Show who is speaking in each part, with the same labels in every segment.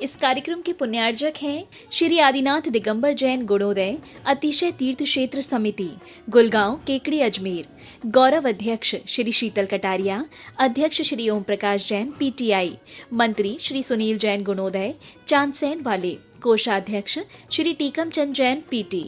Speaker 1: इस कार्यक्रम के पुण्यार्जक हैं श्री आदिनाथ दिगंबर जैन गुणोदय अतिशय तीर्थ क्षेत्र समिति, गुलगांव, केकड़ी, अजमेर। गौरव अध्यक्ष श्री शीतल कटारिया, अध्यक्ष श्री ओम प्रकाश जैन, पीटीआई। मंत्री श्री सुनील जैन गुणोदय, चांदसैन वाले। कोषाध्यक्ष श्री टीकम चंद जैन, पीटी।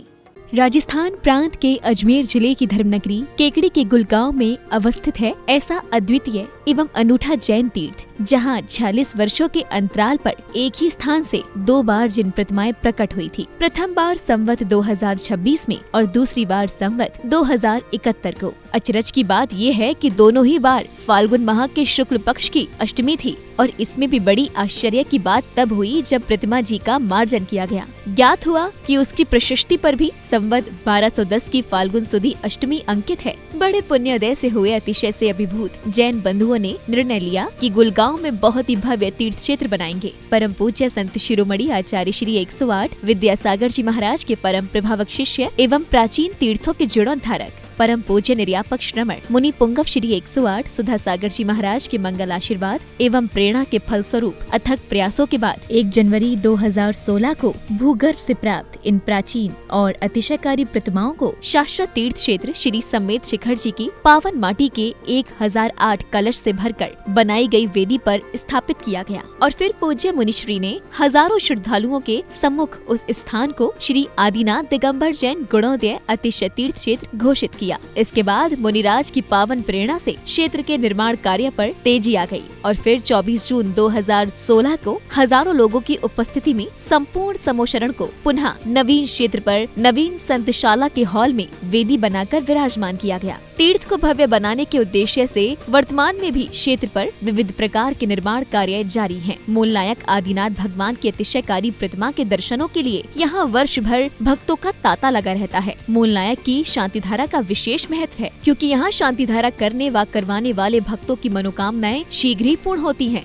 Speaker 2: राजस्थान प्रांत के अजमेर जिले की धर्मनगरी केकड़ी के गुलगांव में अवस्थित है ऐसा अद्वितीय एवं अनूठा जैन तीर्थ, जहां 46 वर्षों के अंतराल पर एक ही स्थान से 2 बार जिन प्रतिमाएं प्रकट हुई थी। प्रथम बार संवत 2026 में और दूसरी बार संवत 2071 को। अचरज की बात यह है कि दोनों ही बार फाल्गुन माह के शुक्ल पक्ष की अष्टमी थी और इसमें भी बड़ी आश्चर्य की बात तब हुई जब प्रतिमा जी का मार्जन किया गया। ज्ञात हुआ कि उसकी प्रशस्ति पर भी संवत 1210 की फाल्गुन सुदी अष्टमी अंकित है। बड़े पुण्योदय से हुए अतिशय से अभिभूत जैन बंधुओं ने निर्णय लिया कि गुलगांव में बहुत ही भव्य तीर्थ क्षेत्र बनाएंगे। परम पूज्य संत शिरोमणि आचार्य श्री 108 विद्यासागर जी महाराज के परम प्रभावक शिष्य एवं प्राचीन तीर्थों के जीर्णोद्धारक परम पूज्य निर्यापक श्रमण मुनि पुंगव श्री 108 सुधा सागर जी महाराज के मंगल आशीर्वाद एवं प्रेरणा के फलस्वरूप अथक प्रयासों के बाद 1 जनवरी 2016 को भूगर्भ से प्राप्त इन प्राचीन और अतिशयकारी प्रतिमाओं को शाश्वत तीर्थ क्षेत्र श्री समेत शिखर जी की पावन माटी के 1008 कलश से भरकर बनाई गई वेदी पर स्थापित किया गया और फिर पूज्य मुनिश्री ने हजारों श्रद्धालुओं के सम्मुख उस स्थान को श्री आदिनाथ दिगंबर जैन गुणोदय अतिशय तीर्थ क्षेत्र घोषित किया। इसके बाद मुनिराज की पावन प्रेरणा से क्षेत्र के निर्माण कार्य पर तेजी आ गई और फिर 24 जून 2016 को हजारों लोगों की उपस्थिति में संपूर्ण समोशरण को पुनः नवीन क्षेत्र पर नवीन संतशाला के हॉल में वेदी बनाकर विराजमान किया गया। तीर्थ को भव्य बनाने के उद्देश्य से वर्तमान में भी क्षेत्र पर विविध प्रकार के निर्माण कार्य जारी हैं। मूल नायक आदिनाथ भगवान की अतिशयकारी प्रतिमा के दर्शनों के लिए यहाँ वर्ष भर भक्तों का तांता लगा रहता है। मूल नायक की शांति धारा का विशेष महत्व है, क्योंकि यहाँ शांति धारा करने व करवाने वाले भक्तों की मनोकामनाएं शीघ्र ही पूर्ण होती हैं।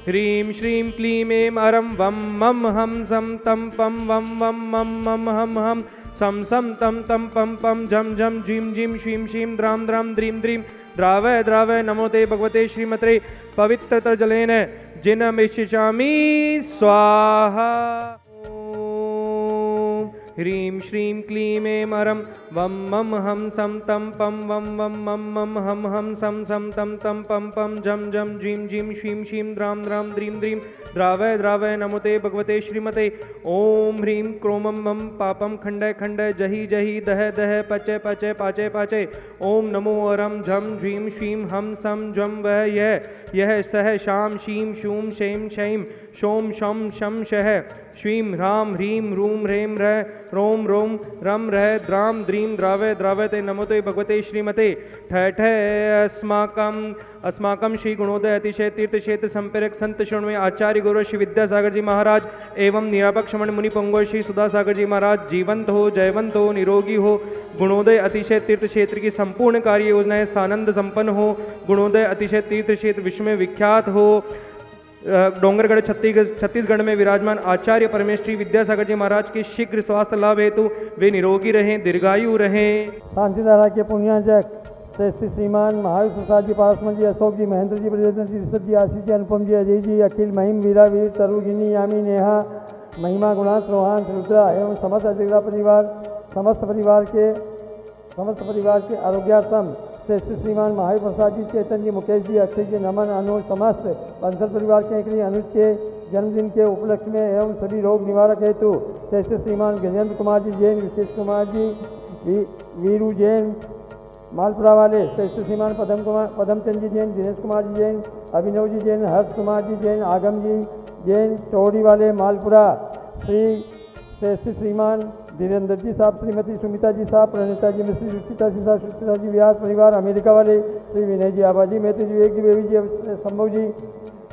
Speaker 3: ह्रीं श्रीं क्लीं ऐं अरं वं मं हम सं तं पं वं वं मं मं हम हम सं सं तं तं पं पं झं झं झीं झीं श्रीं श्रीं द्रां द्रां द्रीं द्रीं द्रावय द्रावय नमो ते भगवते श्रीमते पवित्रतर जलेन जिनमिषामि स्वाहा। ह्रीं श्रीं क्लीं ऐं अरं वं मं हम सं तं पं वं वं मं मं हम सं सं तं तं पं पं झं झं झीं झीं श्रीं श्रीं द्रां द्रां द्रीं द्रीं द्रावय द्रावय नमो ते भगवते श्रीमते। ओम ह्रीं क्रोमं मं पापं खण्डय खण्डय जहि जहि दह दह पचय पचय पाचय पाचय। ओम नमो अरं झं झीं श्रीं हम सं झं वह यह सह शां शीं शूं शैं शैं शों शं शं शः श्रीं ह्रां ह्रीं रूं ह्रें रः रों रों रं रः द्रां द्रीं द्रावय द्रावयते नमो ते भगवते श्रीमते। ठठ अस्माकं श्री गुणोदय अतिशय तीर्थ क्षेत्र संप्रेरक संत शरण आचार्य गुरु श्री विद्यासागर जी महाराज एवं निरापक श्रमण मुनि पंगो श्री सुधा सागर जी महाराज जीवंत हो, जयवंत हो, निरोगी हो। गुणोदय अतिशय तीर्थ क्षेत्र की संपूर्ण कार्य योजनाएं सानंद संपन्न हो। गुणोदय अतिशय तीर्थ क्षेत्र विश्व में विख्यात हो। डोंगरगढ़ छत्तीसगढ़ में विराजमान आचार्य परमेश्वरी विद्यासागर जी महाराज के शीघ्र स्वास्थ्य लाभ हेतु वे निरोगी रहें, दीर्घायु रहें।
Speaker 4: शांति धारा के पुण्यार्जक श्री श्रीमान महावीर प्रसाद जी, पारसमल जी, अशोक जी, महेंद्र जी, ब्रजेंद्र जी, ऋषभ जी, आशीष जी, अनुपम जी, अजय जी, अखिल महिम, वीरावीर, तरुगिनी, यामी, नेहा, महिमा, गुणांश, रोहान, रुद्रा एवं समस्त अजगरा परिवार समस्त परिवार के आरोग्यार्थम श्री श्रीमान महावीर प्रसाद जी, चेतन जी, मुकेश जी, अक्षय जी, नमन, अनुज समस्त बंसल परिवार के एकड़ी अनुज के जन्मदिन के उपलक्ष्य में एवं सभी रोग निवारक हेतु श्री श्रीमान गजेंद्र कुमार जी जैन, विशेष कुमार जी, वीरू जैन मालपुरा वाले, श्री श्रीमान पदमचंद जी जैन, दिनेश कुमार जी जैन, अभिनव जी जैन, हर्ष कुमार जी जैन, आगम जी जैन चौड़ी वाले मालपुरा, श्री श्रीमान धीरेन्द्र जी साहब, श्रीमती सुमिता जी साहब, प्रणीता जी मिश्री, रुचिता जी साहब, सुचिता जी व्यास परिवार अमेरिका वाले, श्री विनय जी आबाजी, मैत्री जी, एक जी, बेबी जी, संभव जी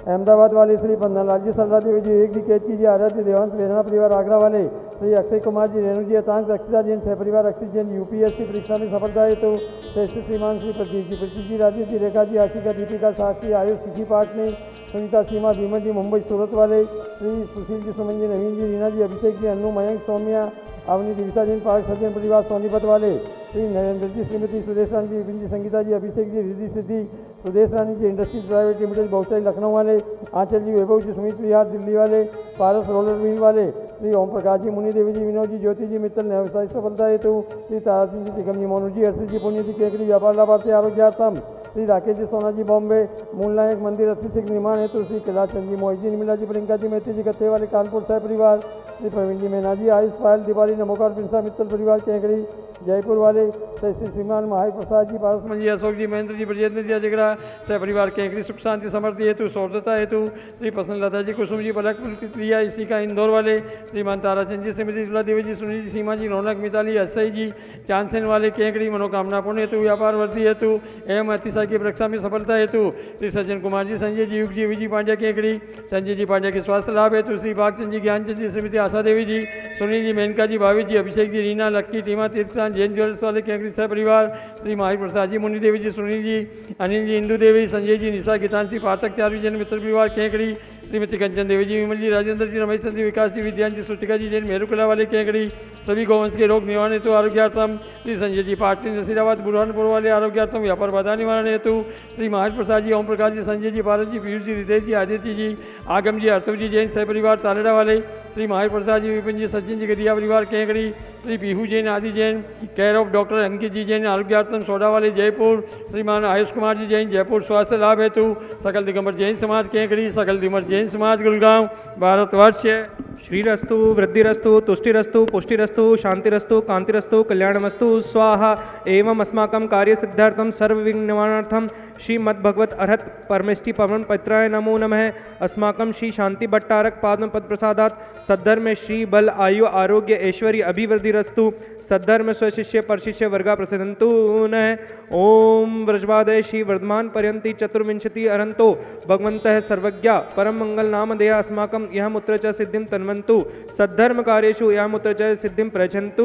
Speaker 4: अहमदाबाद वाले, श्री पन्नालाल जी, सरला देवी जी, एक जी, केतकी जी, आराध्य देवांश वेदना परिवार आगरा वाले, श्री अक्षय कुमार जी, रेणु जी, अतांश, अक्षिता जैन, सह परिवार अक्षित जैन, यूपीएससी परीक्षा में सफलता हेतु श्री श्रीमान श्री प्रतीक जी, राजेश जी, रेखा जी, आशिका, दीपिका, साक्षी, आयुष, किसी पाठ में सुनीता, सीमा, भीमन जी, मुंबई सूरत वाले, श्री सुशील जी, सुमन जी, नवीन जी, रीना जी, अभिषेक जी, अन्नू, मयंक, सौम्या, अवनी दिविसा जैन पार्क सज्जन परिवार सोनीपत वाले श्री नरेंद्र जी, श्रीमती सुदेश रानी जी, विपिन जी, संगीता जी, अभिषेक जी, रिद्धि सिद्धि, सुदेश रानी जी इंडस्ट्रीज प्राइवेट लिमिटेड बहुशाही लखनऊ वाले, आंचल जी, वैभव जी, सुमित विहार दिल्ली वाले, पारस रोलर मिल वाले श्री ओम प्रकाश जी, मुनि देवी जी, विनोद जी, ज्योति जी मित्तल व्यवसायिक सफलता हेतु श्री तारा सिंह जी, टिकम जी, मोनू जी, हर्षित जी, पुण्य जी, केकड़ी व्यापार लाभार्थी आरोग्यार्थम श्री राकेश जी, सोना जी, बॉम्बे मूलनायक मंदिर 86 निर्माण हेतु श्री कैलाश चंद जी, मोहित जी, निर्मला जी, प्रियंका जी, मैत्री जी, कत्थे वाले कानपुर सह परिवार श्री प्रवीण जी, मैना जी, आयुष पायल दिवाली नमोकार पिंसा मित्तल परिवार केकड़ी जयपुर वाले श्री श्रीमान महावीर प्रसाद जी, पारस जी, अशोक जी, महेंद्र जी, ब्रजेंद्र जी, अजगरा सह परिवार केकड़ी सुख शांति समृद्धि हेतु सौर्धता हेतु श्री प्रसन्न लता जी, कुसुम जी, पलक प्रिया, इसी का इंदौर वाले श्रीमान ताराचंद जी, श्रीमती तुला देवी जी, सुनील जी, सीमा जी, रौनक मिताली, अक्षय जी, चांदसेन वाले केकड़ी मनोकामना पूर्ण हेतु व्यापार वृद्धि हेतु एवं अतिशय की परीक्षा में सफलता हेतु श्री सज्जन कुमार जी, संजय जी, युग जी, विजय पांड्या केकड़ी, संजय जी पांड्या के स्वास्थ्य लाभ हेतु श्री भागचंद जी, ज्ञानचंद जी, श्रीमती आशा देवी जी, सुनील जी, मेनका जी, भावी जी, अभिषेक जी, रीना, लक्की, टीमा, तीर्थान, जैन ज्वेलर्स वाले केकड़ी सह परिवार श्री महावीर प्रसाद जी, मुनि देवी जी, सुनील जी, अनिल जी, इंदू देवी, संजय जी, निशा, गीतांशी, पाठक, चारवी जैन मित्र परिवार केकड़ी श्रीमती कंचन देवी जी, विमल जी, राजेंद्र जी, रमेश जी, विकास जी, विद्यान जी, सुचिका जी, जैन मेरुकला वाले केकड़ी सभी गौवंश के रोग निवारण हेतु आरोग्यार्थम श्री संजय जी, पाटली, नसीराबाद, बुरहानपुर वाले आरोग्यार्थम व्यापार बाधा निवारण हेतु श्री महावीर प्रसाद जी, ओम प्रकाश जी, संजय जी, भारत जी, पीयूष जी, रितेश जी, आदित्य जी, आगम जी, अर्तव जी, जैन सह परिवार तालेड़ा वाले श्री महावीर प्रसाद जी, विपिन जी, सचिन जी, गदिया परिवार Kekri Shri Pihu Jain, Adi Jain, care of doctor Ankit ji Jain, आरोग्यार्थम सोडा वाले जयपुर श्रीमान आयुष कुमार जी जैन, जयपुर स्वास्थ्य लाभ हेतु सकल दिगंबर जैन समाज केकड़ी, सकल दिगंबर जैन समाज गुड़गांव भारतवर्ष।
Speaker 3: श्रीरस्तु वृद्धिरस्तु तुष्टिरस्तु पुष्टिरस्तु शांतिरस्तु कांतिरस्तु कल्याणमस्तु स्वाहा। एवं अस्माकं कार्यसिद्धार्थं सर्वविघ्न निवारणार्थं श्रीमद्भगवत अर्हत परमेष्टि पवन पत्राय नमो नमः। अस्माकं श्री शांति भट्टारक पादम पद प्रसादात सद्धर्म श्री बल आयु आरोग्य ऐश्वर्य अभिवृद्धिरस्तु सद्धर्म स्वशिष्य परशिष्य वर्गा प्रसिद्धंतु न। ओम व्रजवादय श्री वर्धमान पर्यंति चतुर्विंशति अरंतो भगवन्तः सर्वज्ञ परम मंगल नामधेय अस्माकं यह मुत्र च सिद्धिं तन्वन्तु सद्धर्म कार्येषु यह मुत्र च सिद्धिं प्रयच्छन्तु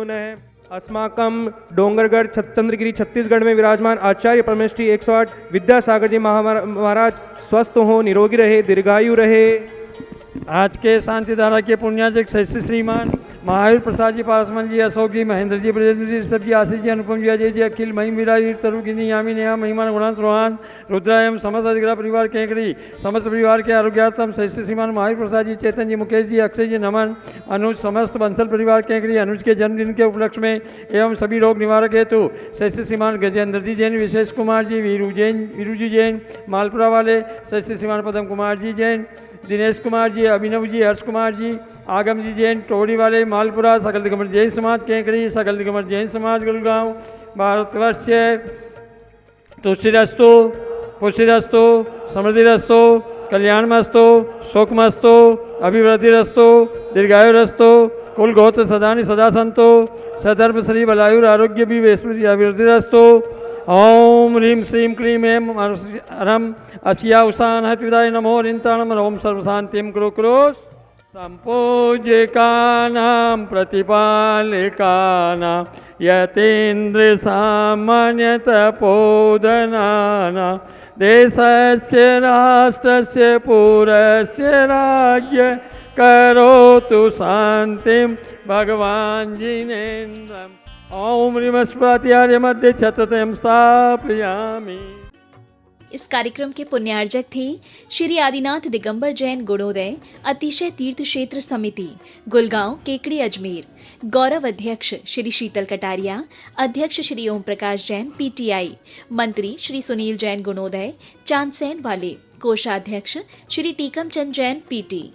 Speaker 3: न। अस्माकं डोंगरगढ़ चंद्रगिरी छत्तीसगढ़ में विराजमान आचार्य परमेश्वरी 108 विद्यासागर जी महाराज स्वस्थ हो, निरोगी रहे, दीर्घायु रहे।
Speaker 5: आज के शांति धारा के पुण्याजक श्रेष्ठ श्रीमान महावीर प्रसाद जी, पारसमन जी, अशोक जी, महेंद्र जी, ब्रजेंद्र जी, ऋषभ जी, आशीष जी, अनुपम जी, अजय जी, अखिल महिम विराजी तरुगिनी यामी नेहा महिमान गुणांश रोहान रुद्रायम समस्त अधिग्रह परिवार केकड़ी समस्त परिवार के आरोग्यार्थम श्रेष्ठ श्रीमान महावीर प्रसाद जी, चेतन जी, मुकेश जी, अक्षय जी, नमन अनुज समस्त बंसल परिवार केकड़ी अनुज के जन्मदिन के उपलक्ष्य में एवं सभी रोग निवारक हेतु श्रेष्ठ श्रीमान गजेंद्र जी जैन, विशेष कुमार जी, वीरू जी जैन, मालपुरा वाले श्रेष्ठ श्रीमान पदम कुमार जी जैन, दिनेश कुमार जी, अभिनव जी, हर्ष कुमार जी, आगम जी जैन, टोड़ी वाले मालपुरा, सकल दिगंबर जैन समाज केकड़ी, सकल दिगंबर जैन समाज गुड़गांव भारतवर्ष। तुष्टिरस्तु पुष्टिरस्तु समृद्धिरस्तु कल्याणमस्तु शोकमस्तु अभिवृद्धिरस्तु दीर्घायुरस्तु कुल गोत्र सदानि सदा संतो सदर्भ श्री बलायुर आरोग्य भी वैश्वरी अभिवृद्धिरस्तु। ओम ह्रीं श्रीं क्लीं ऐं हरम अस्या उषान हृदय नमो रिंताणम ओम सर्वशांतिं कुरु कुरु। संपूज्यकानां प्रतिपालिकानां यतीन्द्र सामान्य तपोधनानां देशस्य राष्ट्रस्य पुरस्य राज्य करोतु शांतिं भगवान जिनेन्द्रम्। ओम ह्रीमस्पत्यार्य मध्य छत्रतयं स्थापयामि।
Speaker 1: इस कार्यक्रम के पुण्यार्जक थे श्री आदिनाथ दिगंबर जैन गुणोदय अतिशय तीर्थ क्षेत्र समिति गुलगांव केकड़ी अजमेर। गौरव अध्यक्ष श्री शीतल कटारिया, अध्यक्ष श्री ओम प्रकाश जैन पीटीआई, मंत्री श्री सुनील जैन गुणोदय चांदसेन वाले, कोषाध्यक्ष श्री टीकम चंद जैन पीटी।